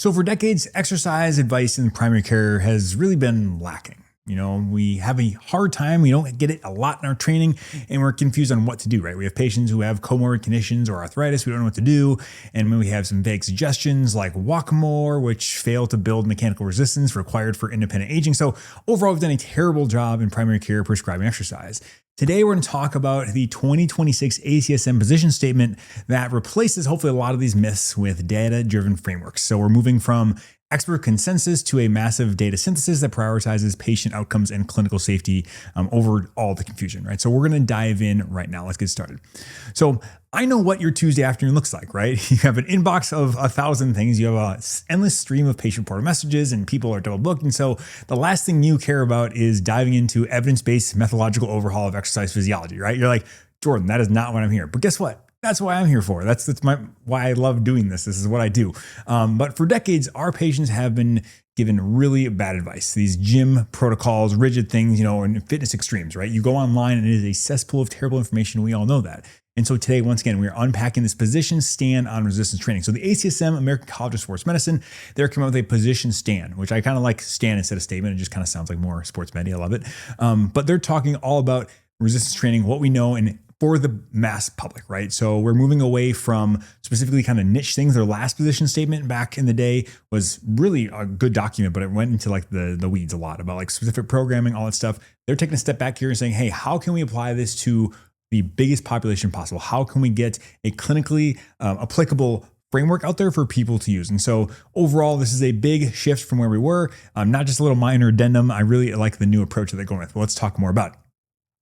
So for decades, exercise advice in primary care has really been lacking. We have a hard time. We don't get it a lot in our training, and we're confused on what to do, right? We have patients who have comorbid conditions or arthritis. We don't know what to do. And when we have some vague suggestions like walk more, which fail to build mechanical resistance required for independent aging. So overall, we've done a terrible job in primary care prescribing exercise. Today, we're going to talk about the 2026 ACSM Position Statement that replaces hopefully a lot of these myths with data-driven frameworks. So we're moving from expert consensus to a massive data synthesis that prioritizes patient outcomes and clinical safety over all the confusion, right? So we're going to dive in right now. Let's get started. So I know what your Tuesday afternoon looks like, right? You have an inbox of 1,000 things. You have an endless stream of patient portal messages and people are double booked. And so the last thing you care about is diving into evidence-based methodological overhaul of exercise physiology, right? You're like, Jordan, that is not what I'm here. But guess what? That's why I'm here for. That's why I love doing this. This is what I do. But for decades, our patients have been given really bad advice. These gym protocols, rigid things, and fitness extremes, right? You go online and it is a cesspool of terrible information. We all know that. And so today, once again, we're unpacking this position stand on resistance training. So the ACSM, American College of Sports Medicine, they're coming up with a position stand, which I kind of like stand instead of statement. It just kind of sounds like more sports med. I love it. But they're talking all about resistance training, what we know, and for the mass public, right? So we're moving away from specifically kind of niche things. Their last position statement back in the day was really a good document, but it went into like the weeds a lot about like specific programming, all that stuff. They're taking a step back here and saying, hey, how can we apply this to the biggest population possible? How can we get a clinically applicable framework out there for people to use? And so overall, this is a big shift from where we were, not just a little minor addendum. I really like the new approach that they're going with. But let's talk more about it.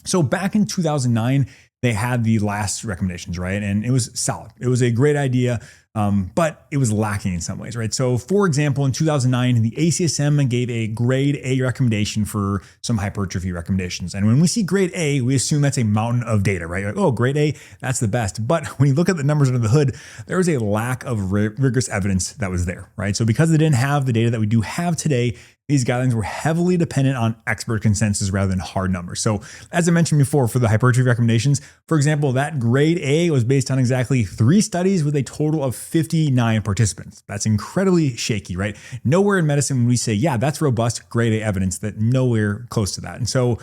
So back in 2009, they had the last recommendations, right? And it was solid. It was a great idea, but it was lacking in some ways, right? So for example, in 2009, the ACSM gave a grade A recommendation for some hypertrophy recommendations. And when we see grade A, we assume that's a mountain of data, right? Like, oh, grade A, that's the best. But when you look at the numbers under the hood, there was a lack of rigorous evidence that was there, right? So because they didn't have the data that we do have today, these guidelines were heavily dependent on expert consensus rather than hard numbers. So as I mentioned before, for the hypertrophy recommendations, for example, that grade A was based on exactly 3 studies with a total of 59 participants. That's incredibly shaky, right? Nowhere in medicine when we say, yeah, that's robust grade A evidence, that nowhere close to that. And so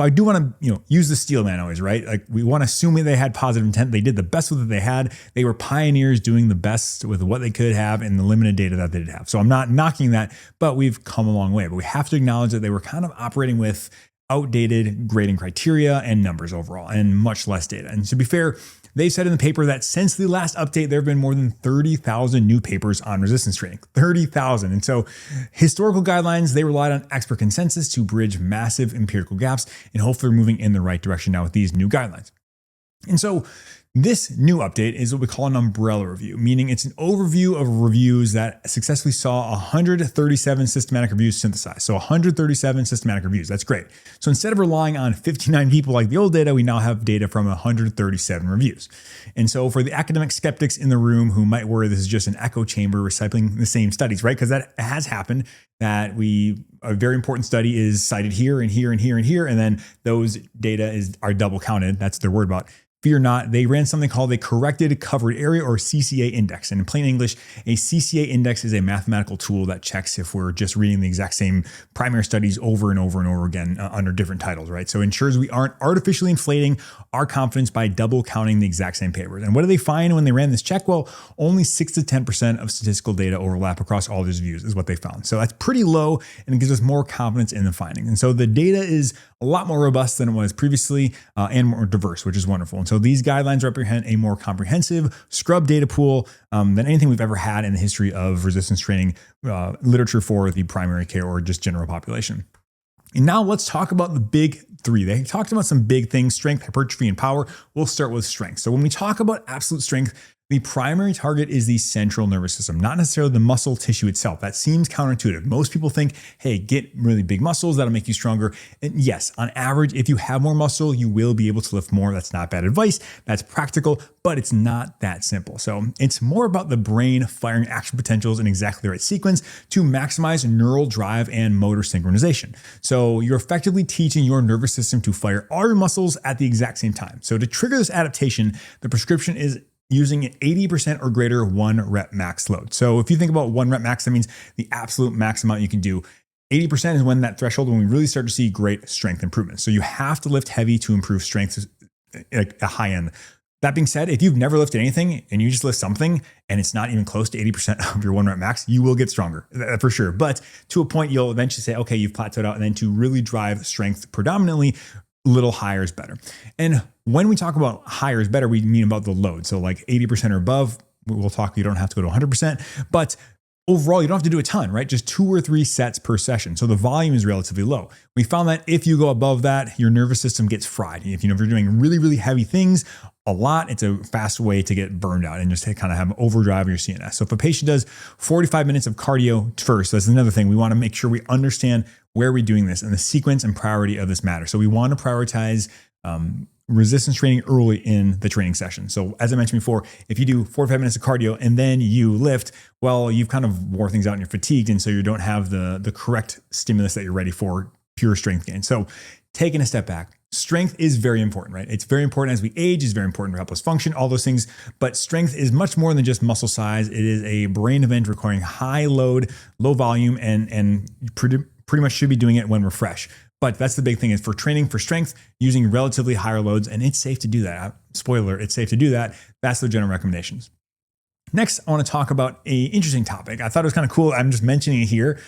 I do want to, use the steel man always, right? Like we want to assume that they had positive intent. They did the best with what they had. They were pioneers doing the best with what they could have and the limited data that they did have. So I'm not knocking that, but we've come a long way. But we have to acknowledge that they were kind of operating with outdated grading criteria and numbers overall and much less data. And to be fair, they said in the paper that since the last update, there have been more than 30,000 new papers on resistance training, 30,000. And so historical guidelines, they relied on expert consensus to bridge massive empirical gaps, and hopefully we're moving in the right direction now with these new guidelines. And so this new update is what we call an umbrella review, meaning it's an overview of reviews that successfully saw 137 systematic reviews synthesized. So 137 systematic reviews. That's great. So instead of relying on 59 people like the old data, we now have data from 137 reviews. And so for the academic skeptics in the room who might worry this is just an echo chamber recycling the same studies, right? Because that has happened, that a very important study is cited here and here and here and here, and then those data are double counted. That's their word about. Fear not, they ran something called a corrected covered area or CCA index. And in plain English, a CCA index is a mathematical tool that checks if we're just reading the exact same primary studies over and over and over again under different titles, right? So it ensures we aren't artificially inflating our confidence by double counting the exact same papers. And what do they find when they ran this check? Well, only 6 to 10% of statistical data overlap across all these reviews is what they found. So that's pretty low, and it gives us more confidence in the findings. And so the data is a lot more robust than it was previously and more diverse, which is wonderful. And so these guidelines represent a more comprehensive scrub data pool than anything we've ever had in the history of resistance training literature for the primary care or just general population. And now let's talk about the big 3. They talked about some big things: strength, hypertrophy, and power. We'll start with strength. So when we talk about absolute strength, the primary target is the central nervous system, not necessarily the muscle tissue itself. That seems counterintuitive. Most people think, hey, get really big muscles, that'll make you stronger. And yes, on average, if you have more muscle, you will be able to lift more. That's not bad advice. That's practical, but it's not that simple. So it's more about the brain firing action potentials in exactly the right sequence to maximize neural drive and motor synchronization. So you're effectively teaching your nervous system to fire all your muscles at the exact same time. So to trigger this adaptation, the prescription is using an 80% or greater 1 rep max load. So if you think about 1 rep max, that means the absolute max amount you can do. 80% is when that threshold, when we really start to see great strength improvement. So you have to lift heavy to improve strength at a high end. That being said, if you've never lifted anything and you just lift something and it's not even close to 80% of your 1 rep max, you will get stronger for sure. But to a point, you'll eventually say, okay, you've plateaued out. And then to really drive strength predominantly, a little higher is better. And when we talk about higher is better, we mean about the load. So like 80% or above, we'll talk, you don't have to go to 100%, but overall, you don't have to do a ton, right? Just 2 or 3 sets per session. So the volume is relatively low. We found that if you go above that, your nervous system gets fried. If you're doing really, really heavy things a lot, it's a fast way to get burned out and just to kind of have overdrive in your CNS. So if a patient does 45 minutes of cardio first, that's another thing. We want to make sure we understand where we're doing this and the sequence and priority of this matter. So we want to prioritize resistance training early in the training session. So as I mentioned before, if you do 45 minutes of cardio and then you lift, well, you've kind of wore things out and you're fatigued. And so you don't have the correct stimulus that you're ready for pure strength gain. So taking a step back, strength is very important, right? It's very important as we age, it's very important to help us function, all those things. But strength is much more than just muscle size. It is a brain event requiring high load, low volume, and pretty much should be doing it when we're fresh. But that's the big thing is for training for strength, using relatively higher loads, and it's safe to do that. Spoiler, it's safe to do that. That's the general recommendations. Next, I want to talk about an interesting topic. I thought it was kind of cool. I'm just mentioning it here.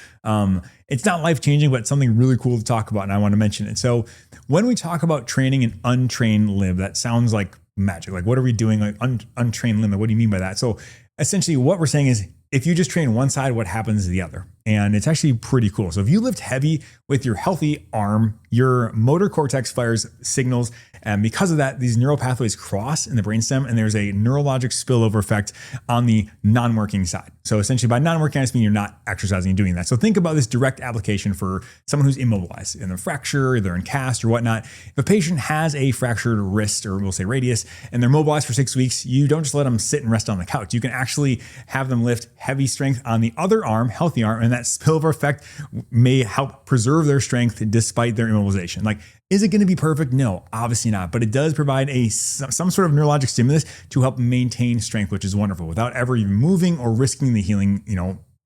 It's not life-changing, but it's something really cool to talk about, and I want to mention it. So when we talk about training an untrained limb, that sounds like magic. Like, what are we doing? Like untrained limb? What do you mean by that? So essentially what we're saying is if you just train one side, what happens to the other? And it's actually pretty cool. So if you lift heavy with your healthy arm, your motor cortex fires signals. And because of that, these neural pathways cross in the brainstem, and there's a neurologic spillover effect on the non-working side. So essentially by non-working, I just mean you're not exercising and doing that. So think about this direct application for someone who's immobilized in a fracture, they're in cast or whatnot. If a patient has a fractured wrist, or we'll say radius, and they're mobilized for 6 weeks, you don't just let them sit and rest on the couch. You can actually have them lift heavy strength on the other arm, healthy arm, and that spillover effect may help preserve their strength despite their immobilization. Like, is it going to be perfect? No, obviously not. But it does provide some sort of neurologic stimulus to help maintain strength, which is wonderful, without ever even moving or risking the healing,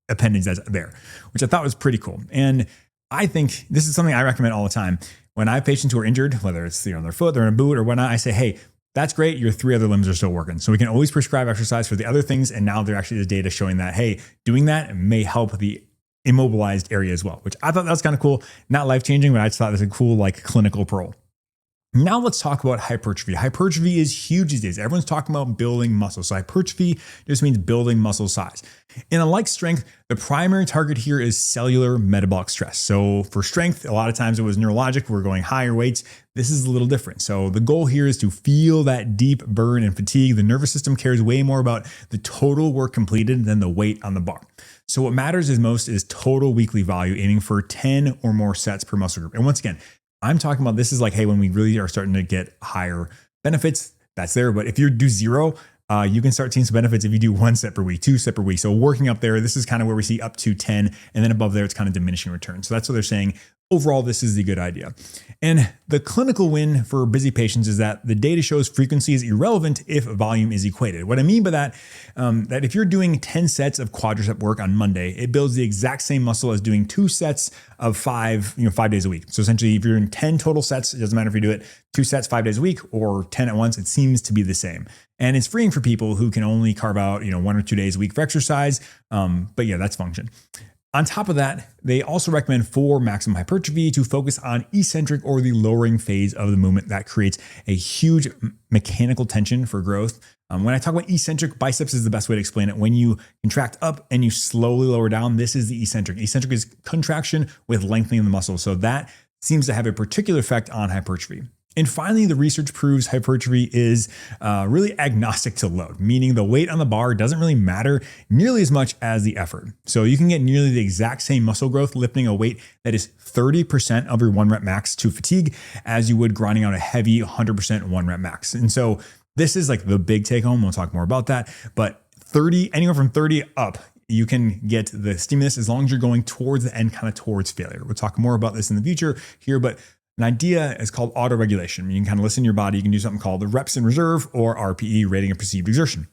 appendage that's there, which I thought was pretty cool. And I think this is something I recommend all the time. When I have patients who are injured, whether it's their foot, they're in a boot or whatnot, I say, hey, that's great. Your 3 other limbs are still working. So we can always prescribe exercise for the other things. And now there actually is data showing that, hey, doing that may help the immobilized area as well, which I thought that was kind of cool. Not life-changing, but I just thought it was a cool, clinical pearl. Now let's talk about hypertrophy. Hypertrophy is huge these days. Everyone's talking about building muscle. So hypertrophy just means building muscle size. And unlike strength, the primary target here is cellular metabolic stress. So for strength, a lot of times it was neurologic. We're going higher weights. This is a little different. So the goal here is to feel that deep burn and fatigue. The nervous system cares way more about the total work completed than the weight on the bar. So what matters most is total weekly value, aiming for 10 or more sets per muscle group. And once again, I'm talking about this is like, hey, when we really are starting to get higher benefits, that's there. But if you do 0, you can start seeing some benefits if you do 1 set per week, 2 set per week. So working up there, this is kind of where we see up to 10. And then above there, it's kind of diminishing returns. So that's what they're saying. Overall, this is the good idea. And the clinical win for busy patients is that the data shows frequency is irrelevant if volume is equated. What I mean by that, that if you're doing 10 sets of quadricep work on Monday, it builds the exact same muscle as doing 2 sets of 5 days a week. So essentially, if you're in 10 total sets, it doesn't matter if you do it 2 sets 5 days a week or 10 at once, it seems to be the same. And it's freeing for people who can only carve out 1 or 2 days a week for exercise. But yeah, that's function. On top of that, they also recommend for maximum hypertrophy to focus on eccentric or the lowering phase of the movement that creates a huge mechanical tension for growth. When I talk about eccentric, biceps is the best way to explain it. When you contract up and you slowly lower down, this is the eccentric. Eccentric is contraction with lengthening the muscle. So that seems to have a particular effect on hypertrophy. And finally, the research proves hypertrophy is really agnostic to load, meaning the weight on the bar doesn't really matter nearly as much as the effort. So you can get nearly the exact same muscle growth lifting a weight that is 30% of your 1 rep max to fatigue as you would grinding out a heavy 100% 1 rep max. And so this is like the big take home. We'll talk more about that, but anywhere from 30 up, you can get the stimulus as long as you're going towards the end, kind of towards failure. We'll talk more about this in the future here, but An idea is called auto-regulation. You can kind of listen to your body. You can do something called the reps in reserve or RPE, rating of perceived exertion.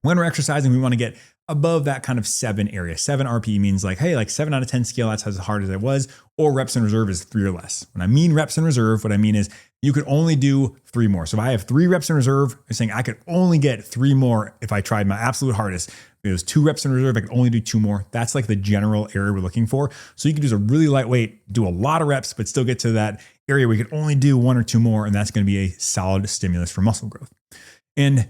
When we're exercising, we want to get above that kind of 7 area. 7 RPE means like, hey, like 7 out of 10 scale, that's as hard as it was, or reps in reserve is 3 or less. When I mean reps in reserve, what I mean is you could only do 3 more. So if I have 3 reps in reserve, I'm saying I could only get 3 more if I tried my absolute hardest. If it was 2 reps in reserve, I could only do 2 more. That's like the general area we're looking for. So you can do a really lightweight, do a lot of reps, but still get to that area where you could only do 1 or 2 more. And that's going to be a solid stimulus for muscle growth. And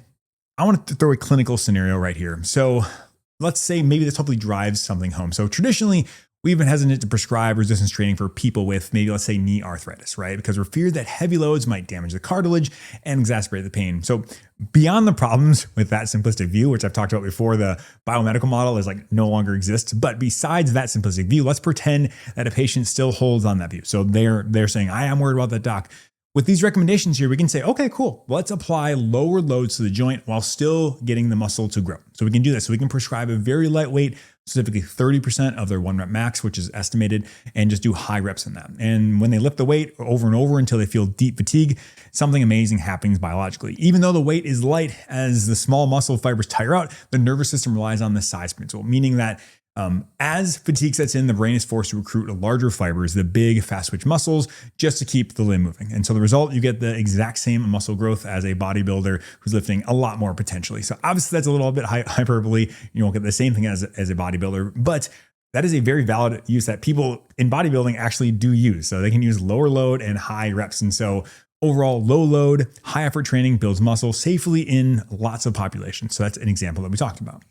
I want to throw a clinical scenario right here. So let's say maybe this hopefully drives something home. So traditionally, we've been hesitant to prescribe resistance training for people with maybe, let's say, knee arthritis, right? Because we're feared that heavy loads might damage the cartilage and exacerbate the pain. So beyond the problems with that simplistic view, which I've talked about before, the biomedical model is like no longer exists. But besides that simplistic view, let's pretend that a patient still holds on that view. So they're saying, I am worried about that, doc. With these recommendations here, we can say, okay, cool. Let's apply lower loads to the joint while still getting the muscle to grow. So we can do this. So we can prescribe a very lightweight, specifically 30% of their 1 rep max, which is estimated, and just do high reps in that. And when they lift the weight over and over until they feel deep fatigue, something amazing happens biologically. Even though the weight is light, as the small muscle fibers tire out, the nervous system relies on the size principle, meaning that as fatigue sets in, the brain is forced to recruit larger fibers, the big fast twitch muscles, just to keep the limb moving. And so the result, you get the exact same muscle growth as a bodybuilder who's lifting a lot more potentially. So obviously that's a little bit hyperbole. You won't get the same thing as a bodybuilder, but that is a very valid use that people in bodybuilding actually do use. So they can use lower load and high reps. And so overall, low load, high effort training builds muscle safely in lots of populations. So that's an example that we talked about.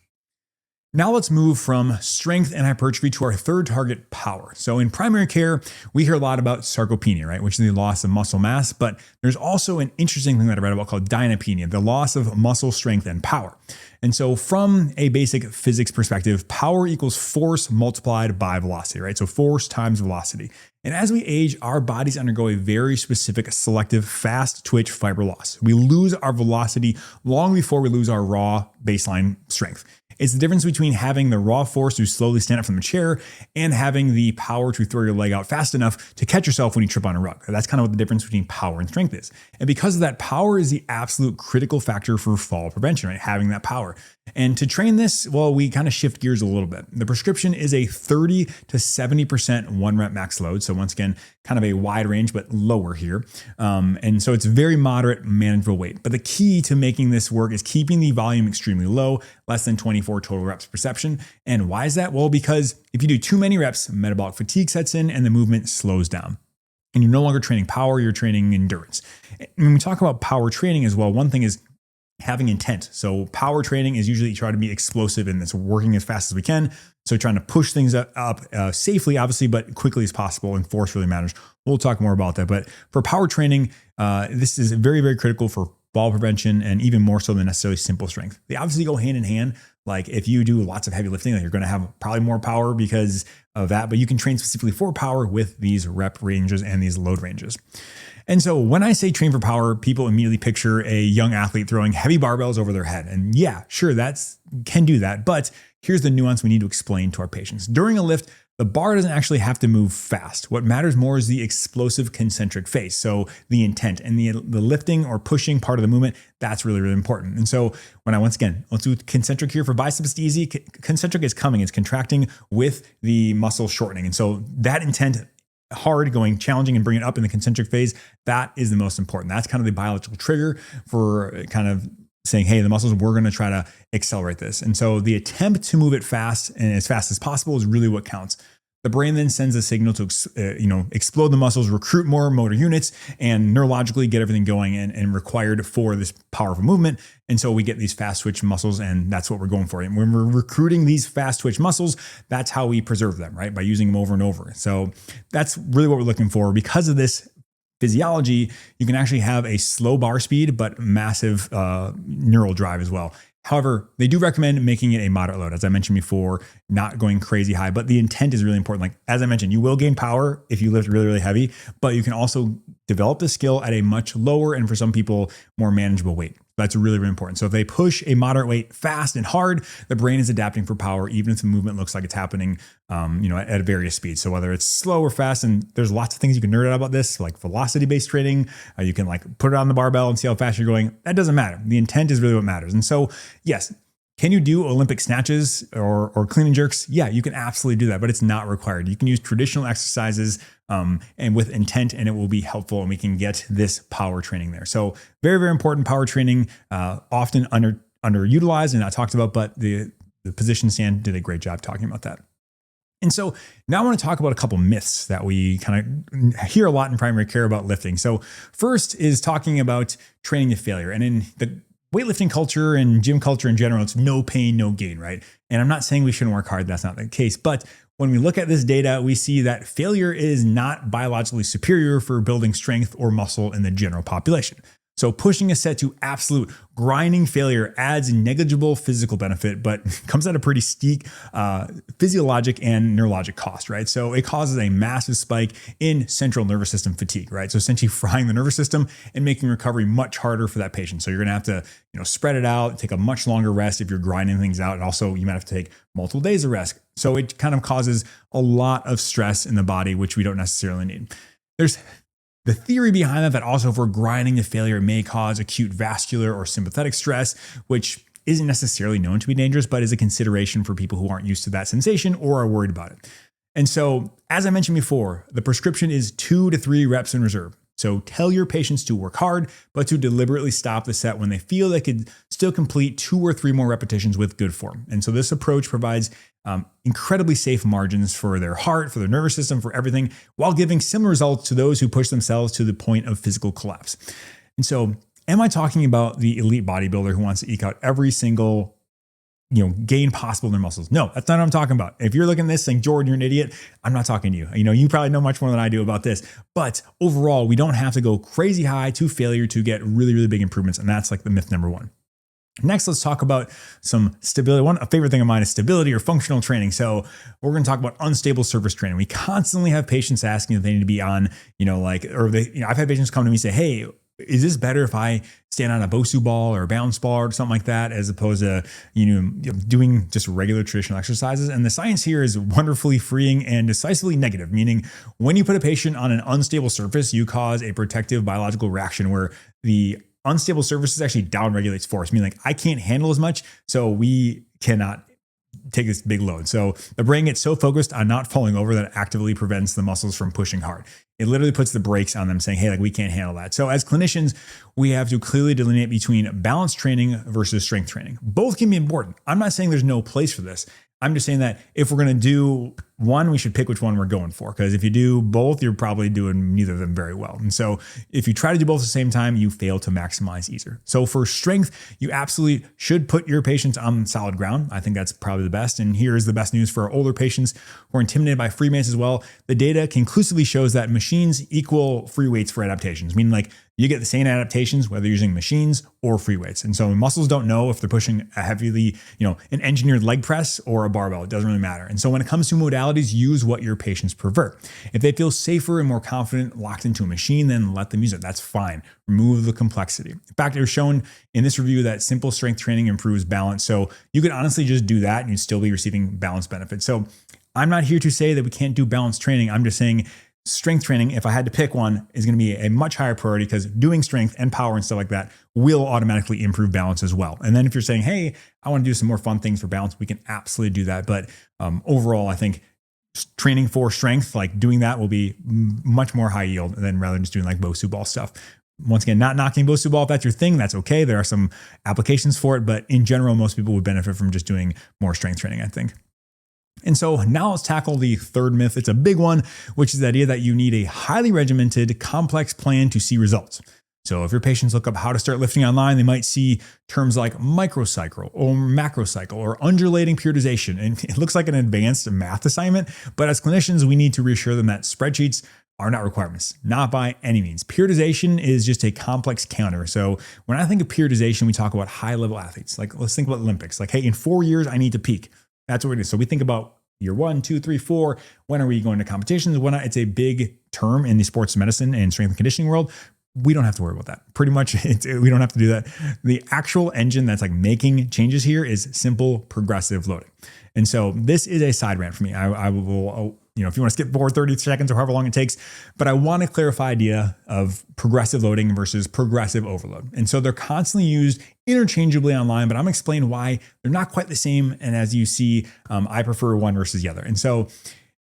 Now let's move from strength and hypertrophy to our third target, power. So in primary care, we hear a lot about sarcopenia, right? Which is the loss of muscle mass, but there's also an interesting thing that I read about called dynapenia, the loss of muscle strength and power. And so from a basic physics perspective, power equals force multiplied by velocity, right? So force times velocity. And as we age, our bodies undergo a very specific, selective, fast twitch fiber loss. We lose our velocity long before we lose our raw baseline strength. It's the difference between having the raw force to slowly stand up from the chair and having the power to throw your leg out fast enough to catch yourself when you trip on a rug. That's kind of what the difference between power and strength is. And because of that, power is the absolute critical factor for fall prevention, right? Having that power. And to train this, well, we kind of shift gears a little bit. The prescription is a 30 to 70% 1 rep max load. So once again, kind of a wide range, but lower here. And so it's very moderate, manageable weight. But the key to making this work is keeping the volume extremely low, less than 24 total reps per session. And why is that? Well, because if you do too many reps, metabolic fatigue sets in and the movement slows down. And you're no longer training power, you're training endurance. And when we talk about power training as well, one thing is having intent. So power training is usually try to be explosive and it's working as fast as we can. So trying to push things up safely, obviously, but quickly as possible, and force really matters. We'll talk more about that. But for power training, this is very, very critical for fall prevention and even more so than necessarily simple strength. They obviously go hand in hand. Like if you do lots of heavy lifting, like you're going to have probably more power because of that, but you can train specifically for power with these rep ranges and these load ranges. And so when I say train for power, people immediately picture a young athlete throwing heavy barbells over their head. And yeah, sure, can do that. But here's the nuance we need to explain to our patients. During a lift, the bar doesn't actually have to move fast. What matters more is the explosive concentric phase. So the intent and the lifting or pushing part of the movement, that's really, really important. And so let's do concentric here for biceps. It's easy. Concentric is coming, it's contracting with the muscle shortening. And so that intent, hard, going challenging and bringing it up in the concentric phase, that is the most important. That's kind of the biological trigger for kind of saying, hey, the muscles, we're going to try to accelerate this. And so the attempt to move it fast and as fast as possible is really what counts. The brain then sends a signal to explode the muscles, recruit more motor units, and neurologically get everything going and required for this powerful movement. And so we get these fast twitch muscles, and that's what we're going for. And when we're recruiting these fast twitch muscles, that's how we preserve them, right? By using them over and over. So that's really what we're looking for. Because of this physiology, you can actually have a slow bar speed, but massive neural drive as well. However, they do recommend making it a moderate load. As I mentioned before, not going crazy high, but the intent is really important. Like, as I mentioned, you will gain power if you lift really, really heavy, but you can also develop the skill at a much lower and for some people more manageable weight. That's really, really important. So if they push a moderate weight fast and hard, the brain is adapting for power, even if the movement looks like it's happening, at various speeds. So whether it's slow or fast, and there's lots of things you can nerd out about this, like velocity-based training. You can like put it on the barbell and see how fast you're going. That doesn't matter. The intent is really what matters. And so, yes, can you do Olympic snatches or clean and jerks? Yeah, you can absolutely do that, but it's not required. You can use traditional exercises and with intent, and it will be helpful, and we can get this power training there. So very, very important power training, often underutilized and not talked about, but the Position Stand did a great job talking about that. And so now I want to talk about a couple myths that we kind of hear a lot in primary care about lifting. So first is talking about training to failure. And in the weightlifting culture and gym culture in general, it's no pain, no gain, right? And I'm not saying we shouldn't work hard. That's not the case. But when we look at this data, we see that failure is not biologically superior for building strength or muscle in the general population. So pushing a set to absolute grinding failure adds negligible physical benefit, but comes at a pretty steep physiologic and neurologic cost, right? So it causes a massive spike in central nervous system fatigue, right? So essentially frying the nervous system and making recovery much harder for that patient. So you're gonna have to, spread it out, take a much longer rest if you're grinding things out. And also you might have to take multiple days of rest. So it kind of causes a lot of stress in the body, which we don't necessarily need. There's the theory behind that also if we're grinding to failure, it may cause acute vascular or sympathetic stress, which isn't necessarily known to be dangerous, but is a consideration for people who aren't used to that sensation or are worried about it. And so, as I mentioned before, the prescription is 2 to 3 reps in reserve. So tell your patients to work hard, but to deliberately stop the set when they feel they could still complete 2 or 3 more repetitions with good form. And so this approach provides incredibly safe margins for their heart, for their nervous system, for everything, while giving similar results to those who push themselves to the point of physical collapse. And so am I talking about the elite bodybuilder who wants to eke out every single gain possible in their muscles? No, that's not what I'm talking about. If you're looking at this saying, Jordan, you're an idiot, I'm not talking to you. You probably know much more than I do about this. But overall, we don't have to go crazy high to failure to get really, really big improvements. And that's like the myth number 1. Next, let's talk about some stability. A favorite thing of mine is stability or functional training. So we're going to talk about unstable surface training. We constantly have patients asking if they need to be on, I've had patients come to me and say, hey, is this better if I stand on a Bosu ball or a balance ball or something like that, as opposed to, doing just regular traditional exercises? And the science here is wonderfully freeing and decisively negative, meaning when you put a patient on an unstable surface, you cause a protective biological reaction where the unstable surfaces actually downregulates force, meaning like I can't handle as much, so we cannot take this big load. So the brain gets so focused on not falling over that it actively prevents the muscles from pushing hard. It literally puts the brakes on them, saying, hey, we can't handle that. So as clinicians, we have to clearly delineate between balance training versus strength training. Both can be important. I'm not saying there's no place for this. I'm just saying that if we're going to do one, we should pick which one we're going for. Because if you do both, you're probably doing neither of them very well. And so if you try to do both at the same time, you fail to maximize either. So for strength, you absolutely should put your patients on solid ground. I think that's probably the best. And here's the best news for our older patients who are intimidated by free weights as well. The data conclusively shows that machines equal free weights for adaptations, meaning like you get the same adaptations whether you're using machines or free weights. And so muscles don't know if they're pushing a heavily, an engineered leg press or a barbell. It doesn't really matter. And so when it comes to modalities, use what your patients prefer. If they feel safer and more confident locked into a machine, then let them use it. That's fine. Remove the complexity. In fact, it was shown in this review that simple strength training improves balance. So you could honestly just do that and you'd still be receiving balance benefits. So I'm not here to say that we can't do balance training. I'm just saying strength training, if I had to pick one, is going to be a much higher priority because doing strength and power and stuff like that will automatically improve balance as well. And then if you're saying, hey, I want to do some more fun things for balance, we can absolutely do that. But overall, I think training for strength, like doing that will be much more high yield than rather than just doing like Bosu ball stuff. Once again, not knocking Bosu ball. If that's your thing, that's okay. There are some applications for it, but in general, most people would benefit from just doing more strength training, I think. And so now let's tackle the third myth. It's a big one, which is the idea that you need a highly regimented, complex plan to see results. So if your patients look up how to start lifting online, they might see terms like microcycle or macrocycle or undulating periodization. And it looks like an advanced math assignment, but as clinicians, we need to reassure them that spreadsheets are not requirements, not by any means. Periodization is just a complex calendar. So when I think of periodization, we talk about high-level athletes. Like let's think about Olympics. Like, hey, in 4 years, I need to peak. That's what it is. So we think about year 1, 2, 3, 4. When are we going to competitions? It's a big term in the sports medicine and strength and conditioning world. we don't have to worry about that. Pretty much, we don't have to do that. The actual engine that's like making changes here is simple progressive loading. And so this is a side rant for me. I will, if you want to skip forward 30 seconds or however long it takes, but I want to clarify idea of progressive loading versus progressive overload. And so they're constantly used interchangeably online, but I'm explaining why they're not quite the same. And as you see, I prefer one versus the other. And so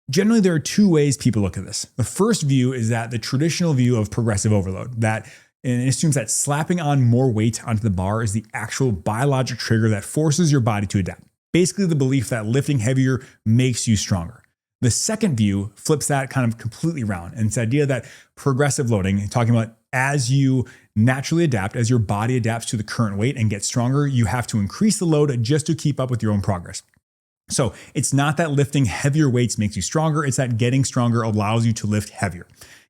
generally, there are two ways people look at this. The first view is that the traditional view of progressive overload, that and it assumes that slapping on more weight onto the bar is the actual biologic trigger that forces your body to adapt. Basically, the belief that lifting heavier makes you stronger. The second view flips that kind of completely around. And it's the idea that progressive loading, talking about as you naturally adapt, as your body adapts to the current weight and gets stronger, you have to increase the load just to keep up with your own progress. So it's not that lifting heavier weights makes you stronger. It's that getting stronger allows you to lift heavier.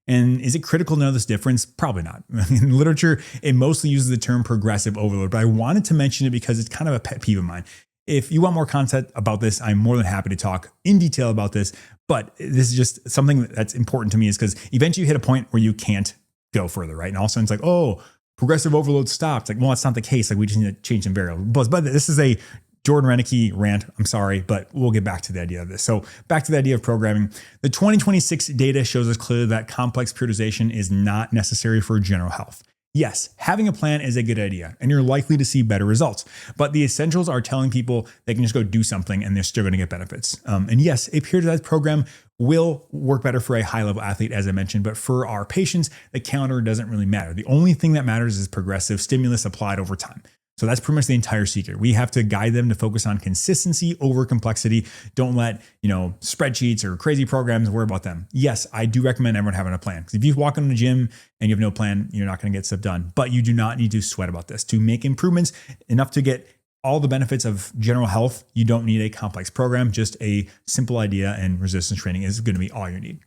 And is it critical to know this difference? Probably not. In literature, it mostly uses the term progressive overload, but I wanted to mention it because it's kind of a pet peeve of mine. If you want more content about this, I'm more than happy to talk in detail about this, but this is just something that's important to me is because eventually you hit a point where you can't go further, right? And all of a sudden it's like, oh, progressive overload stopped. Like, well, that's not the case. Like we just need to change some variables. But this is a Jordan Rennicke rant. I'm sorry, but we'll get back to the idea of this. So back to the idea of programming. The 2026 data shows us clearly that complex periodization is not necessary for general health. Yes, having a plan is a good idea, and you're likely to see better results. But the essentials are telling people they can just go do something and they're still going to get benefits. And yes, a periodized program will work better for a high-level athlete, as I mentioned, but for our patients, the calendar doesn't really matter. The only thing that matters is progressive stimulus applied over time. So that's pretty much the entire secret. We have to guide them to focus on consistency over complexity. Don't let, spreadsheets or crazy programs worry about them. Yes, I do recommend everyone having a plan, because if you walk into the gym and you have no plan, you're not going to get stuff done. But you do not need to sweat about this. To make improvements enough to get all the benefits of general health, you don't need a complex program. Just a simple idea and resistance training is going to be all you need.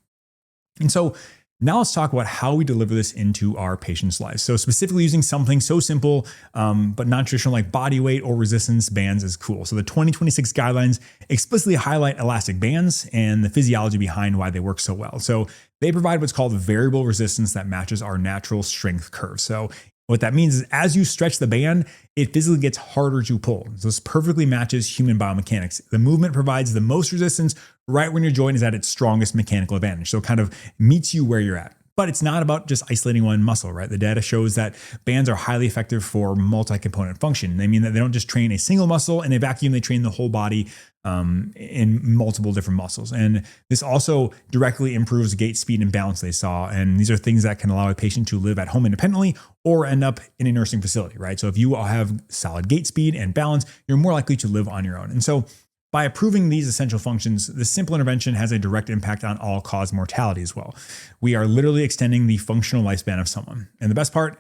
And so now let's talk about how we deliver this into our patients' lives. So specifically using something so simple, but non-traditional like body weight or resistance bands is cool. So the 2026 guidelines explicitly highlight elastic bands and the physiology behind why they work so well. So they provide what's called variable resistance that matches our natural strength curve. So what that means is as you stretch the band, it physically gets harder to pull. So this perfectly matches human biomechanics. The movement provides the most resistance right when your joint is at its strongest mechanical advantage. So it kind of meets you where you're at. But it's not about just isolating one muscle, right? The data shows that bands are highly effective for multi-component function. They mean that they don't just train a single muscle in a vacuum, they train the whole body in multiple different muscles. And this also directly improves gait speed and balance they saw. And these are things that can allow a patient to live at home independently or end up in a nursing facility, right? So if you all have solid gait speed and balance, you're more likely to live on your own. And so by approving these essential functions, the simple intervention has a direct impact on all-cause mortality as well. We are literally extending the functional lifespan of someone. And the best part,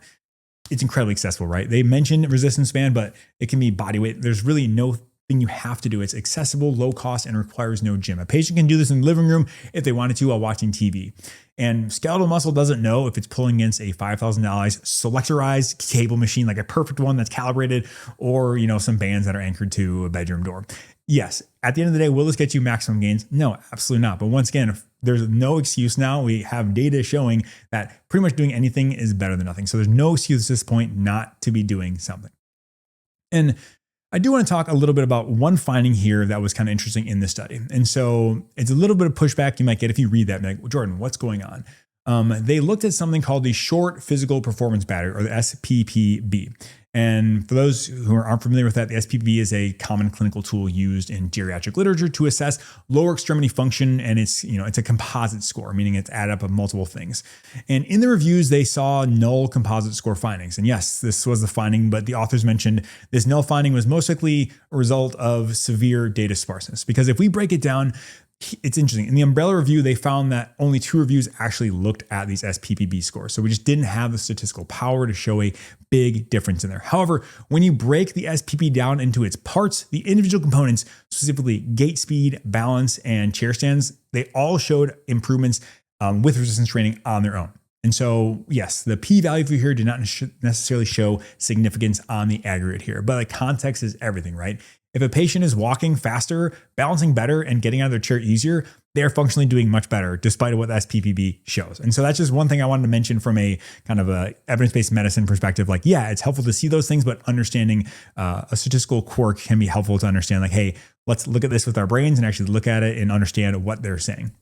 it's incredibly accessible, right? They mentioned resistance band, but it can be body weight. There's really no thing you have to do. It's accessible, low cost, and requires no gym. A patient can do this in the living room if they wanted to while watching TV. And skeletal muscle doesn't know if it's pulling against a $5,000 selectorized cable machine, like a perfect one that's calibrated, or some bands that are anchored to a bedroom door. Yes, at the end of the day, will this get you maximum gains? No, absolutely not. But once again, if there's no excuse now, we have data showing that pretty much doing anything is better than nothing. So there's no excuse at this point not to be doing something. And I do want to talk a little bit about one finding here that was kind of interesting in this study. And so it's a little bit of pushback you might get if you read that, and like, well, Jordan, what's going on? They looked at something called the Short Physical Performance Battery, or the SPPB. And for those who aren't familiar with that, the SPPB is a common clinical tool used in geriatric literature to assess lower extremity function. And it's a composite score, meaning it's added up of multiple things. And in the reviews, they saw null composite score findings. And yes, this was the finding, but the authors mentioned this null finding was most likely a result of severe data sparseness. Because if we break it down, it's interesting. In the umbrella review, they found that only 2 reviews actually looked at these SPPB scores. So we just didn't have the statistical power to show a big difference in there. However, when you break the SPP down into its parts, the individual components, specifically gait speed, balance, and chair stands, they all showed improvements with resistance training on their own. And so, yes, the p-value for here did not necessarily show significance on the aggregate here, but like context is everything, right? If a patient is walking faster, balancing better, and getting out of their chair easier, they're functionally doing much better despite what SPPB shows. And so that's just one thing I wanted to mention from a kind of a evidence-based medicine perspective. Like, yeah, it's helpful to see those things, but understanding a statistical quirk can be helpful to understand, like, hey, let's look at this with our brains and actually look at it and understand what they're saying.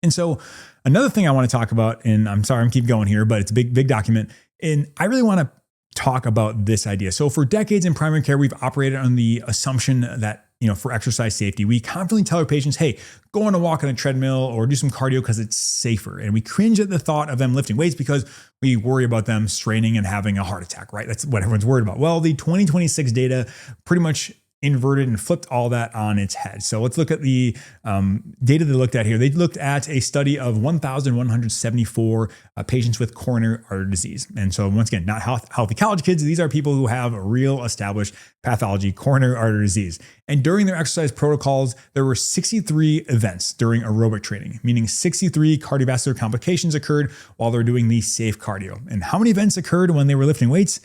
And so another thing I want to talk about, and I'm sorry, I'm keep going here, but it's a big document. And I really want to talk about this idea. So for decades in primary care, we've operated on the assumption that, for exercise safety, we confidently tell our patients, hey, go on a walk on a treadmill or do some cardio because it's safer. And we cringe at the thought of them lifting weights because we worry about them straining and having a heart attack, right? That's what everyone's worried about. Well, the 2026 data pretty much inverted and flipped all that on its head. So let's look at the data they looked at here. They looked at a study of 1,174 patients with coronary artery disease. And so once again, not healthy college kids. These are people who have a real established pathology, coronary artery disease. And during their exercise protocols, there were 63 events during aerobic training, meaning 63 cardiovascular complications occurred while they're doing the safe cardio. And how many events occurred when they were lifting weights?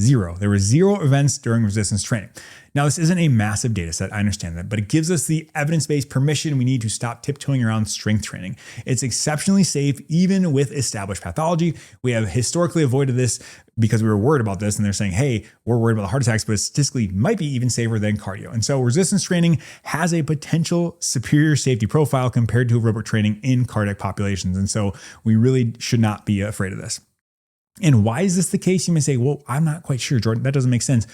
0. There were 0 events during resistance training. Now, this isn't a massive data set, I understand that, but it gives us the evidence-based permission we need to stop tiptoeing around strength training. It's exceptionally safe, even with established pathology. We have historically avoided this because we were worried about this, and they're saying, hey, we're worried about the heart attacks, but it statistically might be even safer than cardio. And so resistance training has a potential superior safety profile compared to aerobic training in cardiac populations. And so we really should not be afraid of this. And why is this the case? You may say, well, I'm not quite sure, Jordan. That doesn't make sense.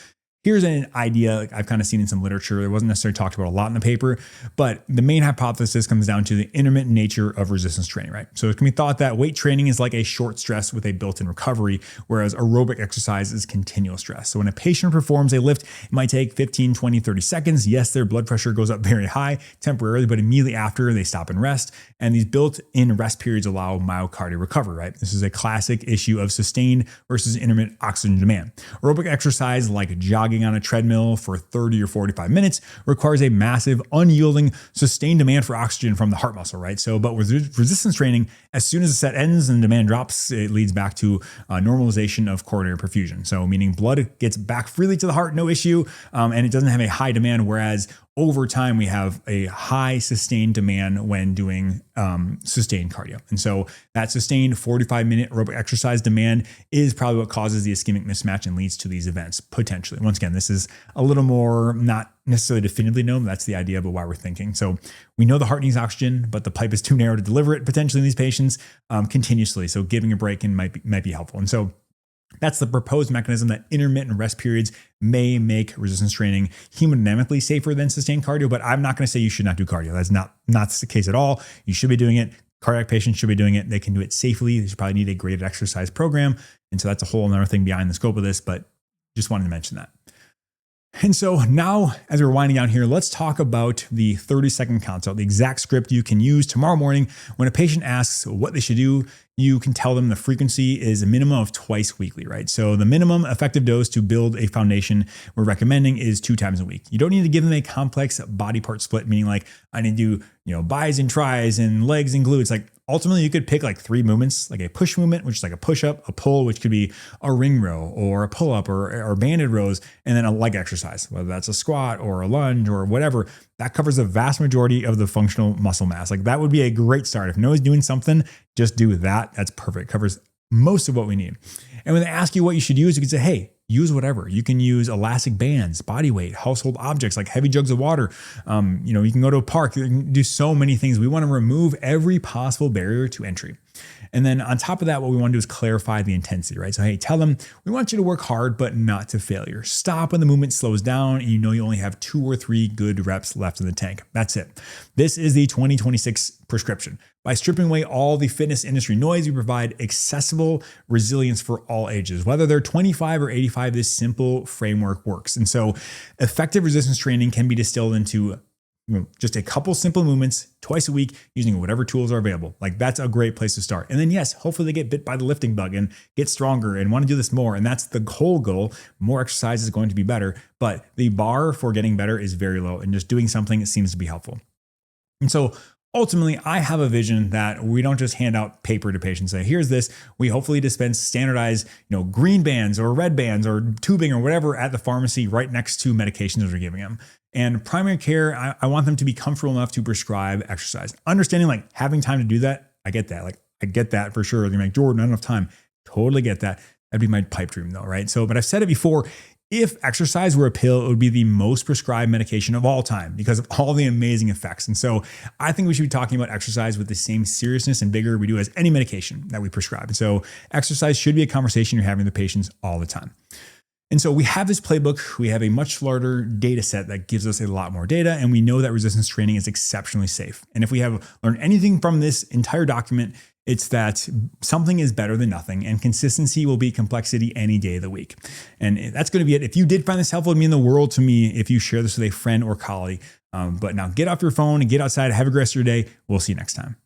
Here's an idea I've kind of seen in some literature. It wasn't necessarily talked about a lot in the paper, but the main hypothesis comes down to the intermittent nature of resistance training, right? So it can be thought that weight training is like a short stress with a built-in recovery, whereas aerobic exercise is continual stress. So when a patient performs a lift, it might take 15, 20, 30 seconds. Yes, their blood pressure goes up very high temporarily, but immediately after they stop and rest. And these built-in rest periods allow myocardial recovery, right? This is a classic issue of sustained versus intermittent oxygen demand. Aerobic exercise like jogging on a treadmill for 30 or 45 minutes requires a massive, unyielding, sustained demand for oxygen from the heart muscle, right? So, but with resistance training, as soon as the set ends and demand drops, it leads back to normalization of coronary perfusion. So meaning blood gets back freely to the heart, no issue, and it doesn't have a high demand, whereas over time, we have a high sustained demand when doing sustained cardio. And so that sustained 45-minute aerobic exercise demand is probably what causes the ischemic mismatch and leads to these events, potentially. Once again, this is a little more not necessarily definitively known. That's the idea of why we're thinking. So we know the heart needs oxygen, but the pipe is too narrow to deliver it potentially in these patients continuously. So giving a break might be helpful. And so that's the proposed mechanism that intermittent rest periods may make resistance training hemodynamically safer than sustained cardio, but I'm not going to say you should not do cardio. That's not the case at all. You should be doing it. Cardiac patients should be doing it. They can do it safely. They should probably need a graded exercise program. And so that's a whole other thing behind the scope of this, but just wanted to mention that. And so now, as we're winding down here, let's talk about the 30-second consult, the exact script you can use tomorrow morning. When a patient asks what they should do, you can tell them the frequency is a minimum of twice weekly, right? So the minimum effective dose to build a foundation we're recommending is 2 times a week. You don't need to give them a complex body part split, meaning like I need to do, bis and tris and legs and glutes. Like ultimately you could pick like 3 movements, like a push movement, which is like a push up, a pull, which could be a ring row or a pull up or banded rows, and then a leg exercise, whether that's a squat or a lunge or whatever. That covers the vast majority of the functional muscle mass. Like that would be a great start. If no one's doing something, just do that. That's perfect. Covers most of what we need. And when they ask you what you should use, you can say, hey, use whatever. You can use elastic bands, body weight, household objects like heavy jugs of water. You can go to a park. You can do so many things. We want to remove every possible barrier to entry. And then on top of that, what we want to do is clarify the intensity, right? So, hey, tell them we want you to work hard, but not to failure. Stop when the movement slows down and you only have 2 or 3 good reps left in the tank. That's it. This is the 2026 prescription. By stripping away all the fitness industry noise, we provide accessible resilience for all ages. Whether they're 25 or 85, this simple framework works. And so effective resistance training can be distilled into just a couple simple movements twice a week using whatever tools are available. Like that's a great place to start. And then yes, hopefully they get bit by the lifting bug and get stronger and want to do this more. And that's the whole goal. More exercise is going to be better, but the bar for getting better is very low and just doing something seems to be helpful. And so Ultimately, I have a vision that we don't just hand out paper to patients and say, here's this. We hopefully dispense standardized, green bands or red bands or tubing or whatever at the pharmacy right next to medications that we're giving them. And primary care, I want them to be comfortable enough to prescribe exercise. Understanding like having time to do that, I get that. Like I get that for sure. They're like, Jordan, not enough time. Totally get that. That'd be my pipe dream though, right? So, but I've said it before, if exercise were a pill, it would be the most prescribed medication of all time because of all the amazing effects. And so I think we should be talking about exercise with the same seriousness and vigor we do as any medication that we prescribe. And so exercise should be a conversation you're having with patients all the time. And so we have this playbook, we have a much larger data set that gives us a lot more data, and we know that resistance training is exceptionally safe. And if we have learned anything from this entire document, it's that something is better than nothing, and consistency will beat complexity any day of the week. And that's going to be it. If you did find this helpful, it'd mean the world to me if you share this with a friend or colleague. But now get off your phone and get outside, have a great rest of your day. We'll see you next time.